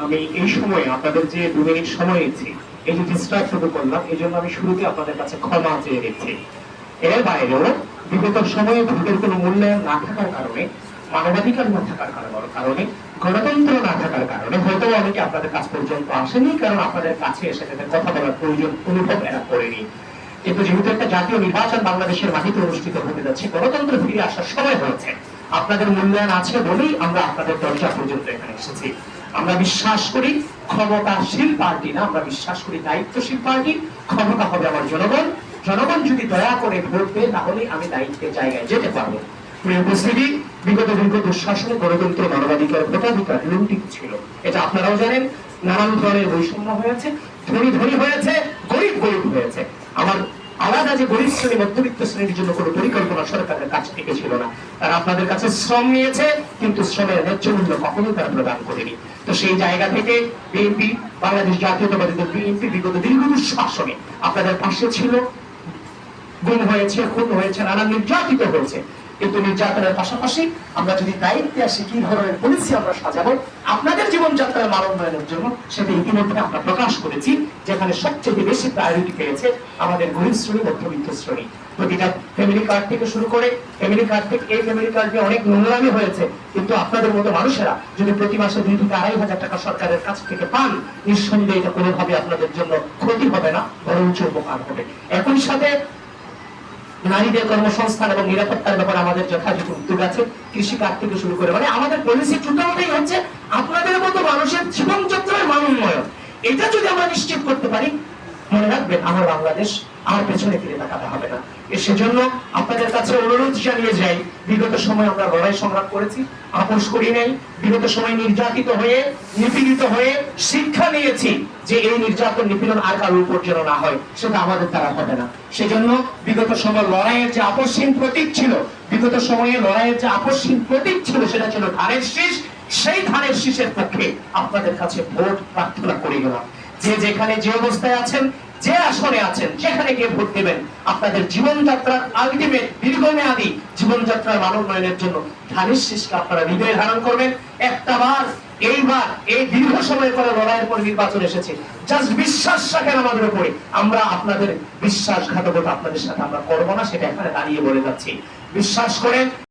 আমি এই সময় আপনাদের যে 2 মিনিট সময় নিচ্ছি, এই যে ডিস্টার্ব শুরু করলাম, এই জন্য আমি শুরুতে আপনাদের কাছে ক্ষমা চেয়ে নিচ্ছি। এর বাইরেও বিগত সময়ে ভোটের কোনো মূল্যায়ন না থাকার কারণে, মানবাধিকার না থাকার কারণে, গণতন্ত্র না থাকার কারণে হয়তো অনেকে আপনাদের কাছ পর্যন্ত আসেনি, কারণ আপনাদের কাছে এসে তাদের কথা বলার প্রয়োজন অনুভব এরা করেনি। কিন্তু যেহেতু একটা জাতীয় নির্বাচন বাংলাদেশের মাটিতে অনুষ্ঠিত হতে যাচ্ছে, গণতন্ত্র ফিরে আসার সময় হয়েছে, আপনাদের মূল্যায়ন আছে বলেই আমরা আপনাদের দরজা পর্যন্ত এখানে এসেছি। আমরা বিশ্বাস করি ক্ষমতাশীল পার্টি না, আমরা বিশ্বাস করি দায়িত্বশীল পার্টি। ক্ষমতা হবে আমার জনগণ, জনগণ যদি দয়া করে ভোট দেয় তাহলে আমি দায়িত্বের জায়গায় যেতে পারবো। প্রিয় উপস্থিতি, বিগত দীর্ঘ দুঃশাসনে গণতন্ত্র, মানবাধিকার, ভোটাধিকার লুণ্ঠিত ছিল, এটা আপনারাও জানেন। নানান ধরনের বৈষম্য হয়েছে, ধনী ধনী হয়েছে, গরিব গরিব হয়েছে। আমার আলাদা যে গরিব শ্রেণী, মধ্যবিত্ত শ্রেণীর জন্য কোনো পরিকল্পনা সরকারের কাছ থেকে ছিল না। তারা আপনাদের কাছে শ্রম নিয়েছে, কিন্তু শ্রমের ন্যায্য মূল্য কখনোই তারা প্রদান করেনি। তো সেই জায়গা থেকে বিএনপি, বাংলাদেশ জাতীয়তাবাদী দল বিএনপি বিগত দীর্ঘ দুঃশাসনে আপনাদের পাশে ছিল। গুম হয়েছে, খুন হয়েছে, নানা নির্যাতিত হয়েছে, কিন্তু নির্যাতনের পাশাপাশি আমরা যদি দায়িত্বে আসি কি ধরনের পলিসি আমরা সাজাবো আপনাদের জীবনযাত্রার মান উন্নয়নের জন্য, সেটা ইতিমধ্যে আমরা প্রকাশ করেছি। যেখানে সবচেয়ে বেশি প্রায়োরিটি পেয়েছে আমাদের গরিব শ্রেণী, মধ্যবিত্ত শ্রেণী। প্রতিটা ফ্যামিলি কার্ড থেকে শুরু করে, ফ্যামিলি কার্ড থেকে এই ফ্যামিলি কার্ড নিয়ে অনেক নোংরামি হয়েছে, কিন্তু আপনাদের মতো মানুষেরা যদি প্রতি মাসে 2 থেকে 2,500 টাকা সরকারের কাছ থেকে পান, নিঃসন্দেহে এটা কোনোভাবে আপনাদের জন্য ক্ষতি হবে না, বরঞ্চ উপকার হবে। একই সাথে নারীদের কর্মসংস্থান এবং নিরাপত্তার ব্যাপারে আমাদের যথাযথ উদ্যোগ আছে। কৃষি কাজ থেকে শুরু করে, মানে আমাদের পলিসি টোটালটাই হচ্ছে আপনাদের মতো মানুষের জীবনযাত্রার মান উন্নয়ন। এটা যদি আমরা নিশ্চিত করতে পারি, মনে রাখবেন আমার বাংলাদেশ আর পেছনে ফিরে তাকাতে হবে না। সেজন্য আপনাদের কাছে অনুরোধ জানিয়ে যাই, বিগত সময় আমরা লড়াই সংগ্রাম করেছি, আপোষ করি নাই। বিগত সময় নির্যাতিত হয়ে, নিপীড়িত হয়ে শিক্ষা নিয়েছি যে এই নির্যাতন, নিপীড়ন আর কারোর উপর যেন না হয়, সেটা আমাদের দ্বারা হবে না। সেজন্য বিগত সময় লড়াইয়ের যে আপসহীন প্রতীক ছিল, বিগত সময়ে লড়াইয়ের যে আপসহীন প্রতীক ছিল, সেটা ছিল ধানের শীষ। সেই ধানের শীষের পক্ষে আপনাদের কাছে ভোট প্রার্থনা করে গেলাম। যে যেখানে যে অবস্থায় আছেন, যে আসনে আছেন, যেখানে গিয়ে ভোট দেবেন, আপনাদের জীবনযাত্রার আলটিমেট দীর্ঘমেয়াদী জীবনযাত্রার মান উন্নয়নের জন্য ধানের শীষকে আপনারা হৃদয়ে ধারণ করবেন। একটাবার এইবার এই দীর্ঘ সময় পরে লড়াইয়ের পর নির্বাচন এসেছে, জাস্ট বিশ্বাস রাখেন আমাদের উপরে। আমরা আপনাদের বিশ্বাসঘাতকতা আপনাদের সাথে আমরা করবো না, সেটা এখানে দাঁড়িয়ে বলে যাচ্ছি। বিশ্বাস করেন।